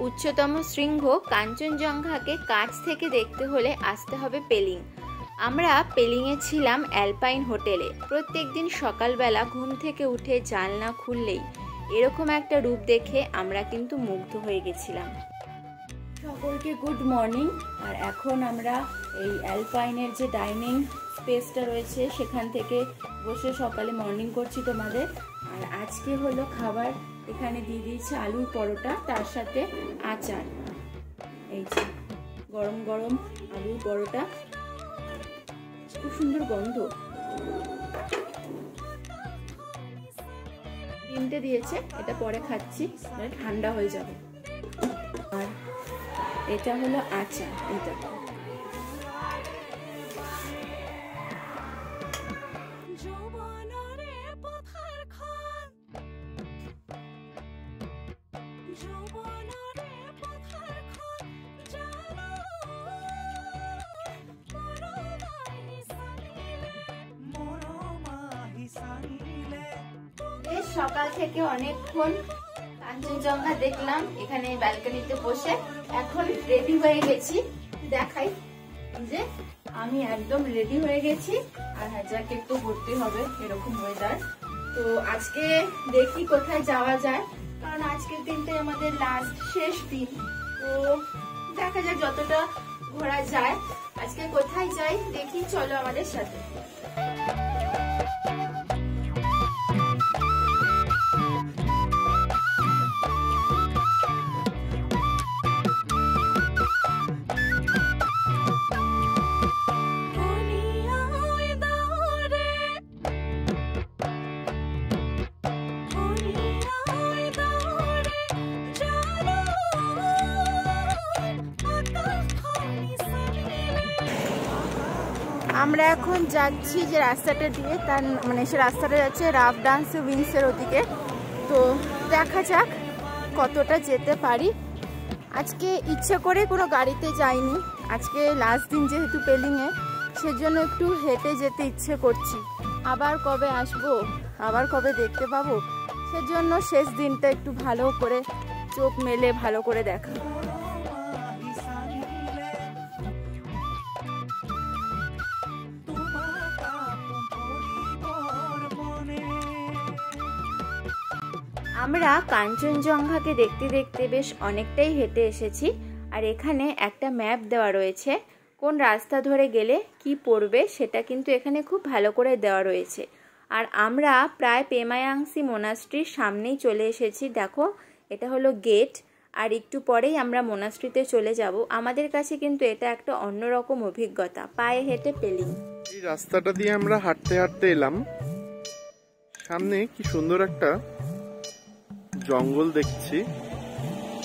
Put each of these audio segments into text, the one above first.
উচ্চতম শৃঙ্গ কাঞ্চনজঙ্ঘাকে কাছ থেকে দেখতে হলে আসতে হবে পেলিং। আমরা পেলিংয়ে ছিলাম অ্যালপাইন হোটেলে। প্রত্যেকদিন সকালবেলা ঘুম থেকে উঠে জানলা খুললেই এরকম একটা রূপ দেখে আমরা কিন্তু মুগ্ধ হয়ে গেছিলাম। সকলকে গুড মর্নিং। আর এখন আমরা এই অ্যালপাইনের যে ডাইনিং স্পেসটা রয়েছে সেখান থেকে বসে সকালে মর্নিং করছি তোমাদের। আর আজকে হলো খাবার, এখানে দিয়ে দিয়েছে আলুর পরোটা, তার সাথে আচার। এই যে গরম গরম আলুর পরোটা, খুব সুন্দর গন্ধ। তিনটে দিয়েছে, এটা পরে খাচ্ছি, ঠান্ডা হয়ে যাবে। আর এটা হলো আচার। এটা সকাল থেকে অনেকক্ষণ কাঞ্চনজঙ্ঘা দেখলাম এখানে ব্যালকনিতে বসে। এখন রেডি হয়ে গেছি, দেখাই যে আমি একদম রেডি হয়ে গেছি। আর হাজারকে একটু ঘুরতে হবে, এরকম ওয়েদার। তো আজকে দেখি কোথায় যাওয়া যায়, কারণ আজকের দিনটাই আমাদের লাস্ট, শেষ দিন। তো দেখা যাক যতটা ঘোরা যায়। আজকে কোথায় যাই দেখি, চলো আমাদের সাথে। আমরা এখন যাচ্ছি যে রাস্তাটা দিয়ে, তার মানে সে রাস্তাটা যাচ্ছে রাফডান্স উইন্সের ওদিকে। তো দেখা যাক কতটা যেতে পারি। আজকে ইচ্ছে করে কোনো গাড়িতে যাইনি, আজকে লাস্ট দিন যেহেতু পেলিংয়ে, সেজন্য একটু হেঁটে যেতে ইচ্ছে করছি। আবার কবে আসবো, আবার কবে দেখতে পাবো, সেজন্য শেষ দিনটা একটু ভালো করে চোখ মেলে ভালো করে দেখা। আমরা কাঞ্চনজঙ্ঘাকে দেখতে দেখতে বেশ অনেকটাই হেঁটে এসেছি। আর এখানে একটা ম্যাপ দেওয়া রয়েছে, কোন রাস্তা ধরে গেলে কি পড়বে সেটা কিন্তু এখানে খুব ভালো করে দেওয়া রয়েছে। আর আমরা প্রায় পেমায়াংসি মোনাস্ট্রির সামনেই চলে এসেছি। দেখো এটা হলো গেট, আর একটু পরেই আমরা মোনাস্ট্রিতে চলে যাব। আমাদের কাছে কিন্তু এটা একটা অন্যরকম অভিজ্ঞতা, পায়ে হেঁটে পেলিং। এই রাস্তাটা দিয়ে আমরা হাঁটতে হাঁটতে এলাম, সামনে কি সুন্দর একটা জঙ্গল দেখছি,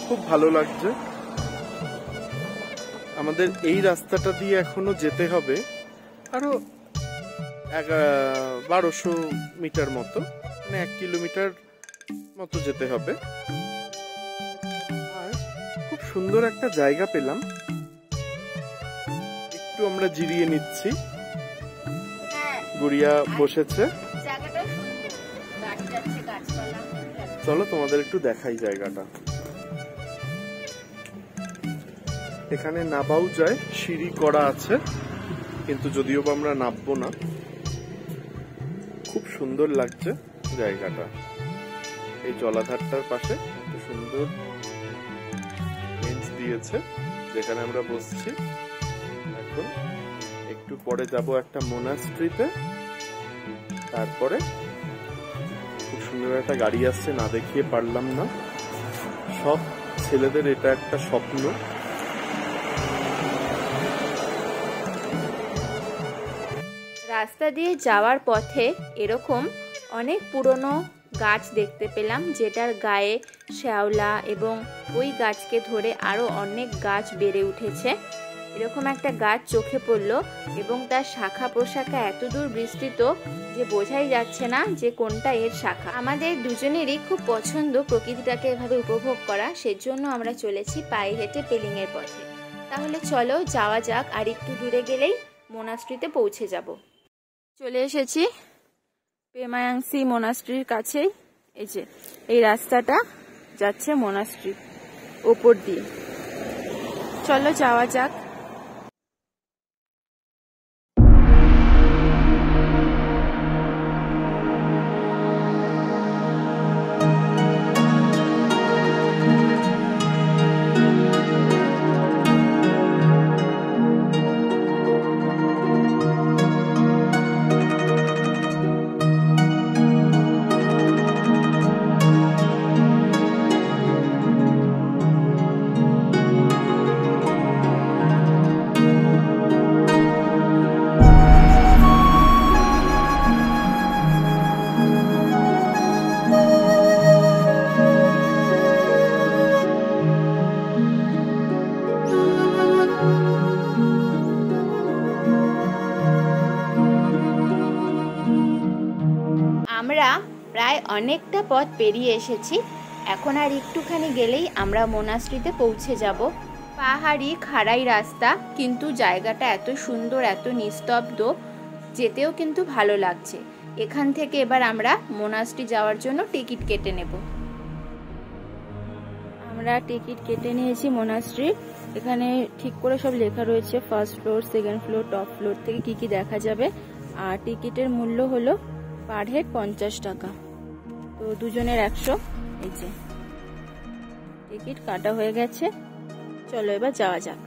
খুব ভালো লাগছে। আমাদের এই রাস্তাটা দিয়ে এখনো যেতে হবে আরো 1200 মিটার মতো, মানে 1 কিলোমিটার মতো যেতে হবে। আর খুব সুন্দর একটা জায়গা পেলাম, একটু আমরা জিরিয়ে নিচ্ছি। গুড়িয়া বসেছে, চলো তোমাদের একটু দেখাই জায়গাটা। এখানে নাবাও যায়, সিঁড়ি করা আছে, কিন্তু যদিও বা আমরা নাববো না। খুব সুন্দর লাগছে জায়গাটা। এই জলাধারটার পাশে একটা সুন্দর বেঞ্চ দিয়েছে যেখানে আমরা বসছি। এখন একটু পরে যাব একটা মোনাস্ট্রিতে, তারপরে খুব সুন্দর একটা গাড়ি আসছে, না দেখিয়ে পারলাম না। সব ছেলেদের এটা একটা স্বপ্ন। রাস্তা দিয়ে যাওয়ার পথে এরকম অনেক পুরনো গাছ দেখতে পেলাম, যেটার গায়ে শ্যাওলা এবং ওই গাছকে ধরে আরো অনেক গাছ বেড়ে উঠেছে। এরকম একটা গাছ চোখে পড়লো এবং তার শাখা প্রশাখা এতদূর বিস্তৃত যে বোঝাই যাচ্ছে না যে কোনটা এর শাখা। আমাদের দুজনেরই খুব পছন্দ প্রকৃতিটাকে এভাবে উপভোগ করা, সেজন্য আমরা চলেছি পায়ে হেঁটে পেলিংয়ের পথে। তাহলে চলো যাওয়া যাক, আর একটু দূরে গেলেই মোনাস্ট্রিতে পৌঁছে যাব। চলে এসেছি পেমায়াংসি মোনাস্ট্রির কাছেই। এই যে এই রাস্তাটা যাচ্ছে মোনাস্ট্রি। ওপর দিয়ে। চলো যাওয়া যাক। আমরা প্রায় অনেকটা পথ পেরিয়ে এসেছি। এখন আর একটুখানি গেলেই আমরা মোনাস্ট্রিতে পৌঁছে যাব। পাহাড়ি খাড়াই রাস্তা, কিন্তু জায়গাটা এত সুন্দর, এত নিস্তব্ধ, যেতেও কিন্তু ভালো লাগছে। এখান থেকে এবার আমরা মোনাস্ট্রি যাওয়ার জন্য টিকিট কেটে নেব। আমরা টিকিট কেটে নিয়েছি মোনাস্ট্রির। এখানে ঠিক করে সব লেখা রয়েছে, first floor, second floor, top floor থেকে কি কি দেখা যাবে। আর টিকিটের মূল্য হলো পার হেড 50 টাকা, তো দুজনের 100। এই যে টিকিট কাটা হয়ে গেছে, চলো এবার যাওয়া যাক।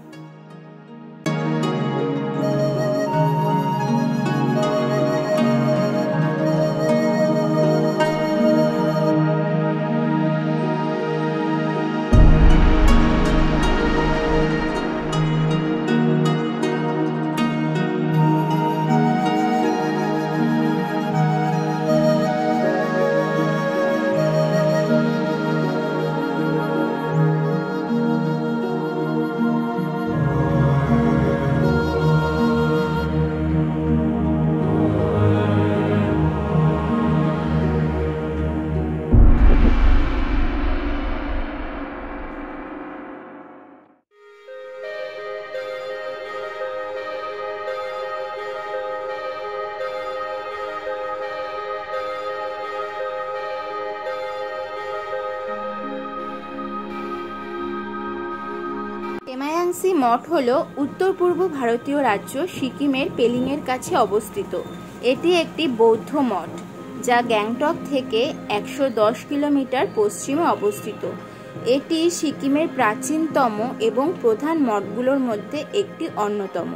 পেমায়াংসি মঠ হলো উত্তর পূর্ব ভারতীয় রাজ্য সিকিমের পেলিংয়ের কাছে অবস্থিত। এটি একটি বৌদ্ধ মঠ যা গ্যাংটক থেকে 110 কিলোমিটার পশ্চিমে অবস্থিত। এটি সিকিমের প্রাচীনতম এবং প্রধান মঠগুলোর মধ্যে একটি অন্যতম,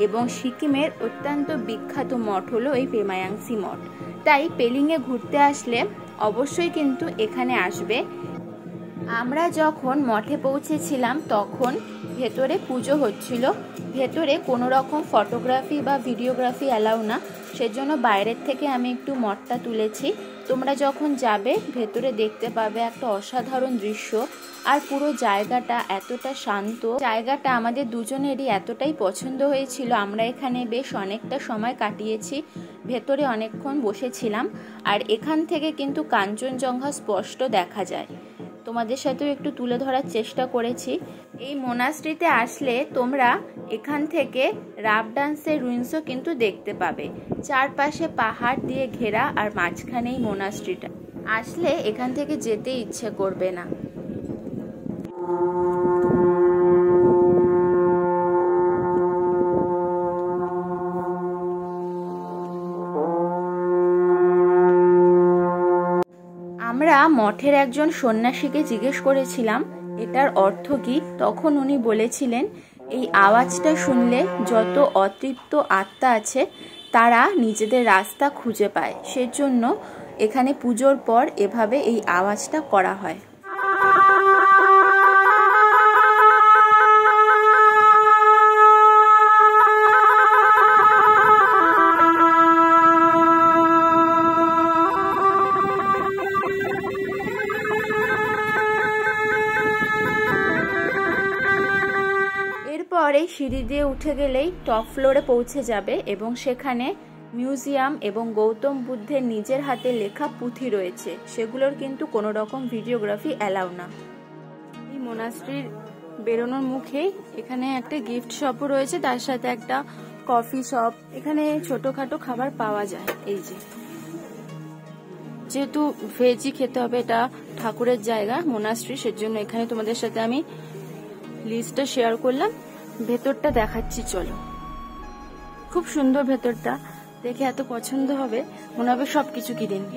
এবং সিকিমের অত্যন্ত বিখ্যাত মঠ হলো এই পেমায়াংসি মঠ। তাই পেলিংয়ে ঘুরতে আসলে অবশ্যই কিন্তু এখানে আসবে। আমরা যখন মঠে পৌঁছেছিলাম তখন ভেতরে পুজো হচ্ছিল। ভেতরে কোনো রকম ফটোগ্রাফি বা ভিডিওগ্রাফি অ্যালাউ না, সেজন্য বাইরের থেকে আমি একটু মঠটা তুলেছি। তোমরা যখন যাবে ভেতরে দেখতে পাবে একটা অসাধারণ দৃশ্য। আর পুরো জায়গাটা এতটা শান্ত, জায়গাটা আমাদের দুজনেরই এতটাই পছন্দ হয়েছিল। আমরা এখানে বেশ অনেকটা সময় কাটিয়েছি, ভেতরে অনেকক্ষণ বসেছিলাম। আর এখান থেকে কিন্তু কাঞ্চনজঙ্ঘা স্পষ্ট দেখা যায়। তোমাদের সাথেও একটু তুলে ধরার চেষ্টা করেছি। এই মোনাস্ট্রিতে আসলে তোমরা এখান থেকে রাব ডান্সের রুইন্সও কিন্তু দেখতে পাবে। চারপাশে পাহাড় দিয়ে ঘেরা, আর মাঝখানেই মোনাস্ট্রিটা। আসলে এখান থেকে যেতে ইচ্ছে করবে না। আমরা মঠের একজন সন্ন্যাসীকে জিজ্ঞেস করেছিলাম এটার অর্থ কি। তখন উনি বলেছিলেন এই আওয়াজটা শুনলে যত অতৃপ্ত আত্মা আছে তারা নিজেদের রাস্তা খুঁজে পায়, সেজন্য এখানে পুজোর পর এভাবে এই আওয়াজটা করা হয়। এই সিঁড়ি দিয়ে উঠে গেলেই টপ ফ্লোরে পৌঁছে যাবে, এবং সেখানে মিউজিয়াম এবং গৌতম বুদ্ধের নিজের হাতে লেখা পুঁথি রয়েছে, সেগুলোর কিন্তু কোনো রকম ভিডিওগ্রাফি অ্যালাউ না। এই মোনাস্ট্রির বেরোনোর মুখেই এখানে একটা গিফট শপও রয়েছে, তার সাথে একটা কফি শপ। এখানে ছোটখাটো খাবার পাওয়া যায়। এই যে যেহেতু ভেজই খেতে হবে, এটা ঠাকুরের জায়গা মোনাস্ট্রি, সেজন্য এখানে তোমাদের সাথে আমি লিস্টটা শেয়ার করলাম। ভেতরটা দেখাচ্ছি চলো। খুব সুন্দর ভেতরটা, দেখে এত পছন্দ হবে, মনে হবে সবকিছু কিনে নিই।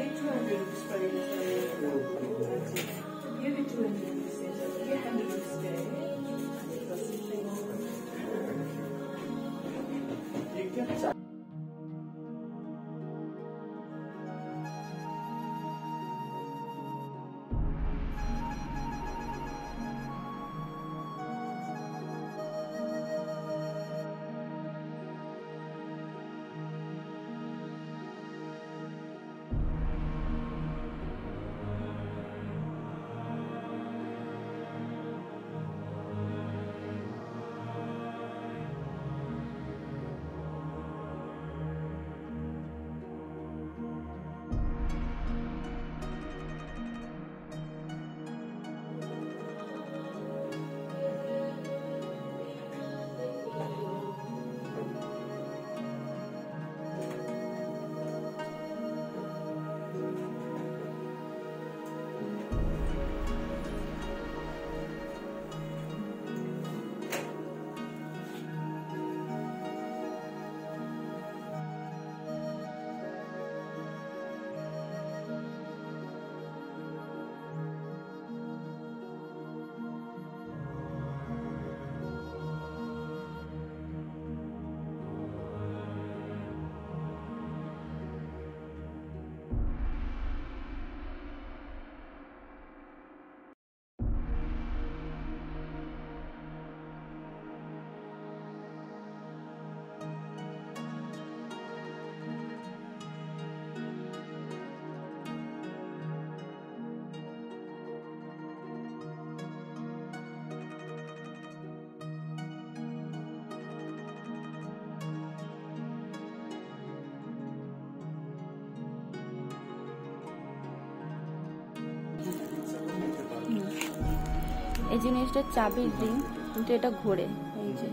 এই জিনিসটা চাবির রিং, কিন্তু এটা ঘোরে। এই যে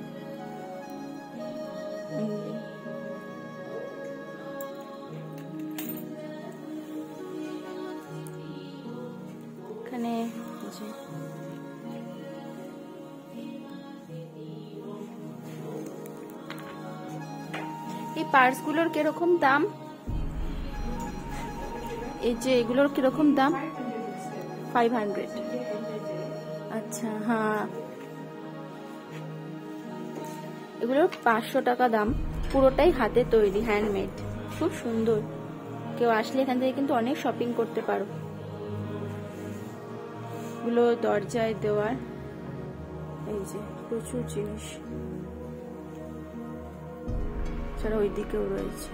এখানে এই পার্সগুলোর কিরকম দাম? এই যে এগুলোর কিরকম দাম? 500। আচ্ছা, হ্যাঁ, এগুলোর 500 টাকা দাম। পুরোটাই হাতে তৈরি, হ্যান্ডমেড, খুব সুন্দর। কেউ আসলে এখান থেকে কিন্তু অনেক শপিং করতে পারো। এগুলো দরজায় দেওয়ার, এই যে প্রচুর জিনিস, ছাড়া ওই দিকেও রয়েছে।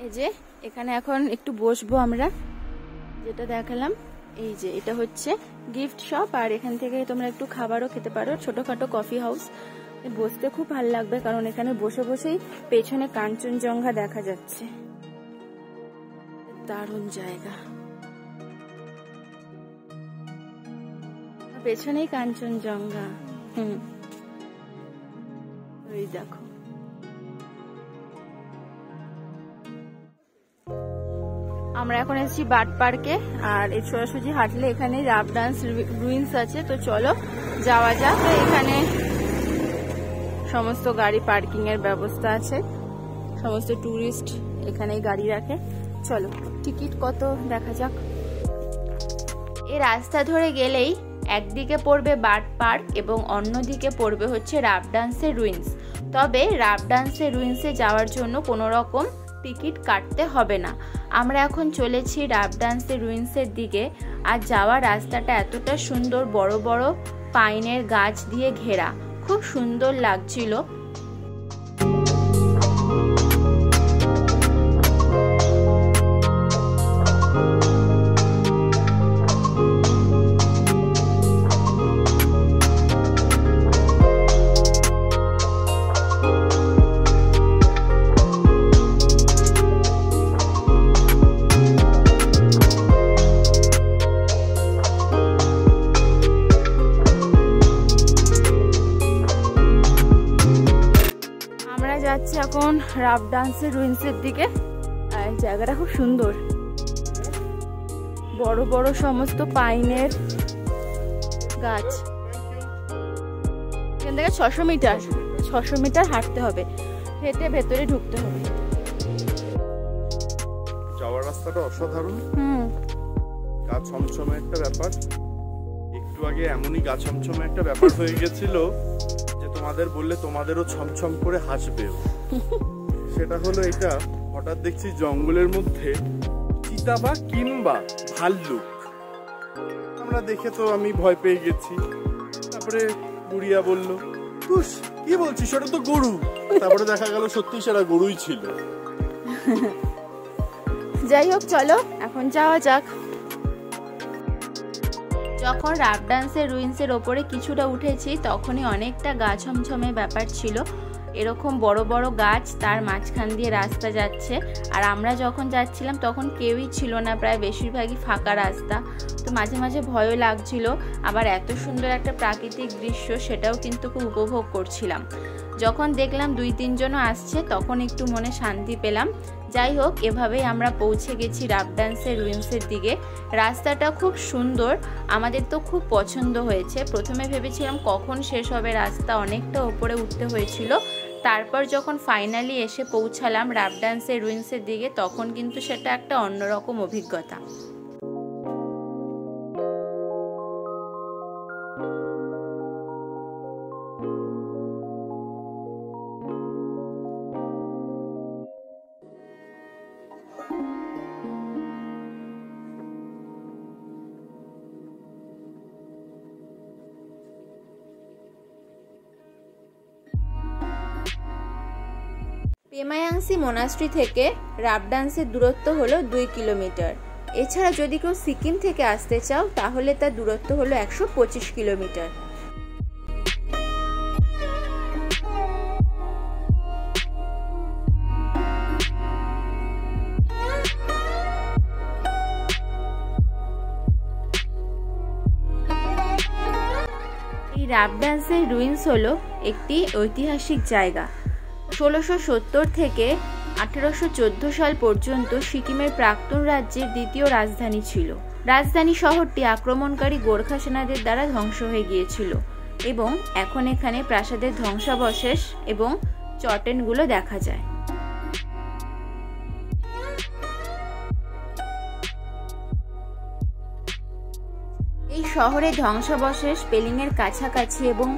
এই যে এখানে এখন একটু বসবো আমরা, যেটা দেখালাম। এই যে এটা হচ্ছে গিফট শপ, আর এখান থেকে তোমরা একটু খাবারও খেতে পারো, ছোটখাটো কফি হাউস। বসতে খুব ভালো লাগবে, কারণ এখানে বসে বসেই পেছনে কাঞ্চনজঙ্ঘা দেখা যাচ্ছে। দারুণ জায়গা, পেছনেই কাঞ্চনজঙ্ঘা। ওই দেখো, আমরা এখন এসেছি বার্ড পার্কে, আর এই সোজাসুজি হাঁটলে এখানে রাবডান্স রুইন্স আছে। তো চলো যাওয়া যাক। এখানে সমস্ত গাড়ি পার্কিং এর ব্যবস্থা আছে, সমস্ত টুরিস্ট এখানেই গাড়ি রাখে। চলো টিকিট কত দেখা যাক। এই রাস্তা ধরে গেলেই একদিকে পড়বে বার্ড পার্ক এবং অন্যদিকে পড়বে হচ্ছে রাবডান্সের রুইন্স। তবে রাবডান্সের রুইন্সে যাওয়ার জন্য কোনো রকম টিকিট কাটতে হবে না। আমরা এখন চলেছি রাবডান্সের রুইন্সের দিকে। আর যাওয়ার রাস্তাটা এতটা সুন্দর, বড় বড় পাইনের গাছ দিয়ে ঘেরা, খুব সুন্দর লাগছিল। যাচ্ছি এখন রাবডান্সের রুইন্সের দিকে। আর জায়গাটা খুব সুন্দর, বড় বড় সমস্ত পাইনের গাছ। এখান থেকে 600 মিটার হাঁটতে হবে, হেঁটে ভেতরে ঢুকতে হবে। যাওয়ার রাস্তাটা অসাধারণ, গা ছমছমে একটা ব্যাপার। একটু আগে এমনই গা ছমছমে একটা ব্যাপার হয়ে গেছিল যে তোমাদের বললে তোমাদেরও ছমছম করে হাসবে। সেটা হলো এটা, হঠাৎ দেখছি জঙ্গলের মধ্যে চিতাবা কিংবা ভাল্লুক। আমরা দেখে তো আমি ভয় পেয়ে গেছি। তারপরে বুড়িয়া বলল, তুস কি বলছিস, সেটা তো গরু। তারপরে দেখা গেল সত্যি সেটা গরুই ছিল। যাই হোক, চলো এখন যাওয়া যাক। যখন রাবডান্সের রুইন্সের ওপরে কিছুটা উঠেছি তখনই অনেকটা গা ছমছমে ব্যাপার ছিল। এরকম বড় বড় গাছ, তার মাঝখান দিয়ে রাস্তা যাচ্ছে। আর আমরা যখন যাচ্ছিলাম তখন কেউই ছিল না, প্রায় বেশিরভাগই ফাঁকা রাস্তা। তো মাঝে মাঝে ভয়ও লাগছিল, আবার এত সুন্দর একটা প্রাকৃতিক দৃশ্য সেটাও কিন্তু খুব উপভোগ করছিলাম। যখন দেখলাম 2-3 জনও আসছে তখন একটু মনে শান্তি পেলাম। যাই হোক, এভাবেই আমরা পৌঁছে গেছি রাবডান্সের রুইন্সের দিকে। রাস্তাটা খুব সুন্দর, আমাদের তো খুব পছন্দ হয়েছে। প্রথমে ভেবেছিলাম কখন শেষ হবে রাস্তা, অনেকটা উপরে উঠতে হয়েছিল। তারপর যখন ফাইনালি এসে পৌঁছালাম রাবডান্সের রুইন্সের দিকে তখন কিন্তু সেটা একটা অন্যরকম অভিজ্ঞতা। পেমায়াংসি মোনাস্ট্রি থেকে রাবডান্সের দূরত্ব হলো 2 কিলোমিটার। এছাড়া যদি কেউ সিকিম থেকে আসতে চাও তাহলে তার দূরত্ব হলো 125 কিলোমিটার। এই রাবডান্সের রুইন্স হলো একটি ঐতিহাসিক জায়গা। 1670 থেকে 1814 সাল পর্যন্ত সিকিমের প্রাক্তন রাজ্যের দ্বিতীয় রাজধানী ছিল। রাজধানী শহরটি আক্রমণকারী গোর্খা সেনাদের দ্বারা ধ্বংস হয়ে গিয়েছিল এবং এখন এখানে প্রাসাদের ধ্বংসাবশেষ এবং চটেনগুলো দেখা যায়। এই শহরের ধ্বংসাবশেষ পেলিংয়ের কাছাকাছি এবং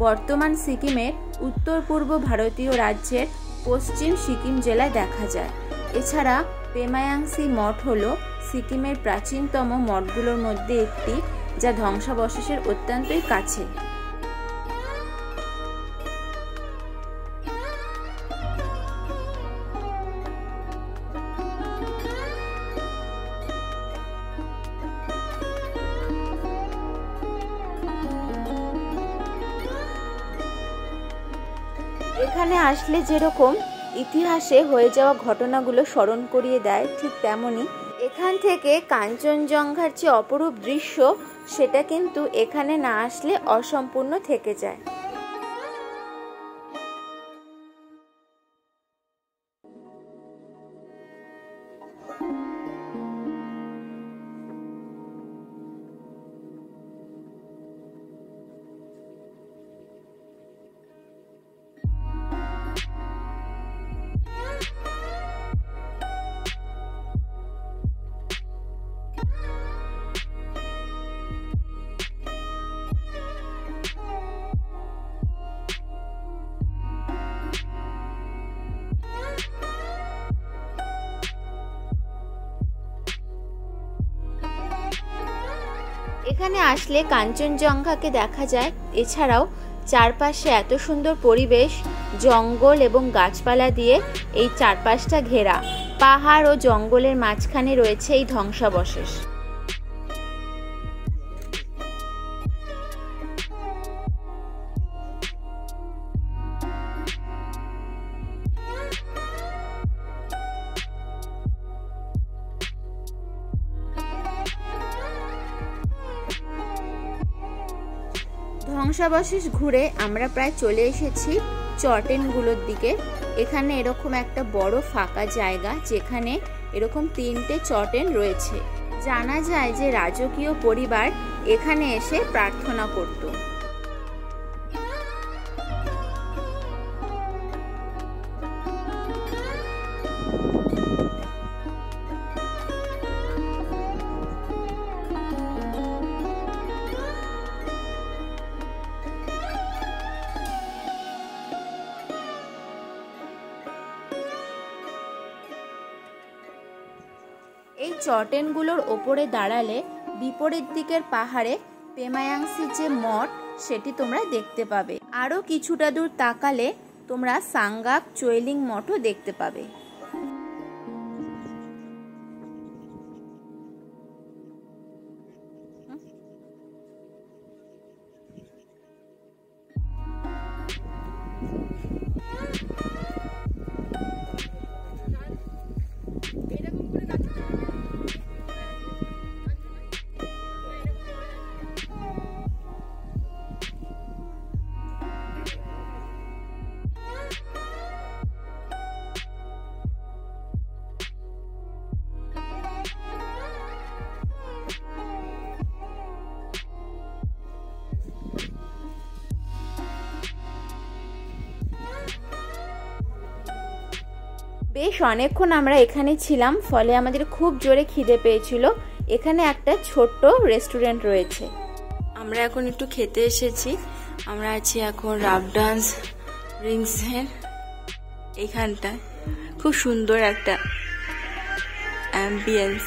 বর্তমান সিকিমের উত্তর পূর্ব ভারতীয় রাজ্যের পশ্চিম সিকিম জেলায় দেখা যায়। এছাড়া পেমায়াংসি মঠ হল সিকিমের প্রাচীনতম মঠগুলোর মধ্যে একটি, যা ধ্বংসাবশেষের অত্যন্তই কাছে। এখানে আসলে যেরকম ইতিহাসে হয়ে যাওয়া ঘটনাগুলো স্মরণ করিয়ে দেয়, ঠিক তেমনি এখান থেকে কাঞ্চনজঙ্ঘার যে অপরূপ দৃশ্য সেটা কিন্তু এখানে না আসলে অসম্পূর্ণ থেকে যায়। এখানে আসলে কাঞ্চনজঙ্ঘাকে দেখা যায়। এছাড়াও চারপাশে এত সুন্দর পরিবেশ, জঙ্গল এবং গাছপালা দিয়ে এই চারপাশটা ঘেরা। পাহাড় ও জঙ্গলের মাঝখানে রয়েছে এই ধ্বংসাবশেষ। ধ্বংসাবশেষ ঘুরে আমরা প্রায় চলে এসেছি চটেনগুলোর দিকে। এখানে এরকম একটা বড় ফাঁকা জায়গা, যেখানে এরকম 3টে চটেন রয়েছে। জানা যায় যে রাজকীয় পরিবার এখানে এসে প্রার্থনা করত। এই চটেনগুলোর ওপরে দাঁড়ালে বিপরীত দিকের পাহাড়ে পেমায়াংসির যে মঠ সেটি তোমরা দেখতে পাবে। আরও কিছুটা দূর তাকালে তোমরা সাঙ্গাক চৈলিং মঠও দেখতে পাবে। বেশ অনেকক্ষণ আমরা এখানে ছিলাম, ফলে আমাদের খুব জোরে খিদে পেয়েছিল। এখানে একটা ছোট্ট রেস্টুরেন্ট রয়েছে। আমরা এখন একটু খেতে এসেছি। আমরা আছি এখন রাবডান্স রিংসের এইখানটায়। খুব সুন্দর একটা অ্যাম্বিয়েন্স।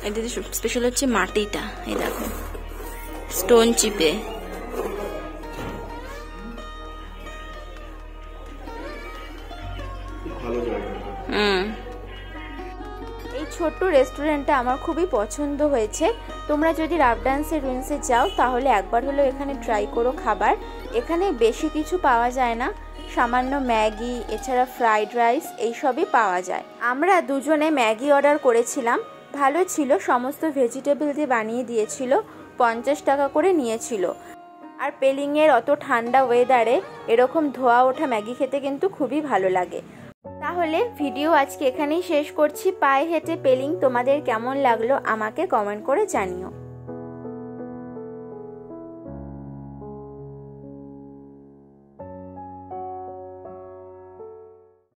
এদের স্পেশাল হচ্ছে মাটিটা, এই দেখো স্টোন চিপে। এই ছোট্ট রেস্টুরেন্টটা আমার খুবই পছন্দ হয়েছে। তোমরা যদি রাবডান্সের রুইন্সে যাও তাহলে একবার হলেও এখানে ট্রাই করো খাবার। এখানে বেশি কিছু পাওয়া যায় না, সামান্য ম্যাগি, এছাড়া ফ্রাইড রাইস এইসবই পাওয়া যায়। আমরা দুজনে ম্যাগি অর্ডার করেছিলাম, ভালো ছিল, সমস্ত ভেজিটেবল দিয়ে বানিয়ে দিয়েছিল, 50 টাকা করে নিয়েছিল। আর পেলিংয়ের অত ঠান্ডা ওয়েদারে এরকম ধোয়া ওঠা ম্যাগি খেতে কিন্তু খুবই ভালো লাগে। তাহলে ভিডিও আজকে এখানেই শেষ করছি। পায়ে হেঁটে পেলিং তোমাদের কেমন লাগলো আমাকে কমেন্ট করে জানিও।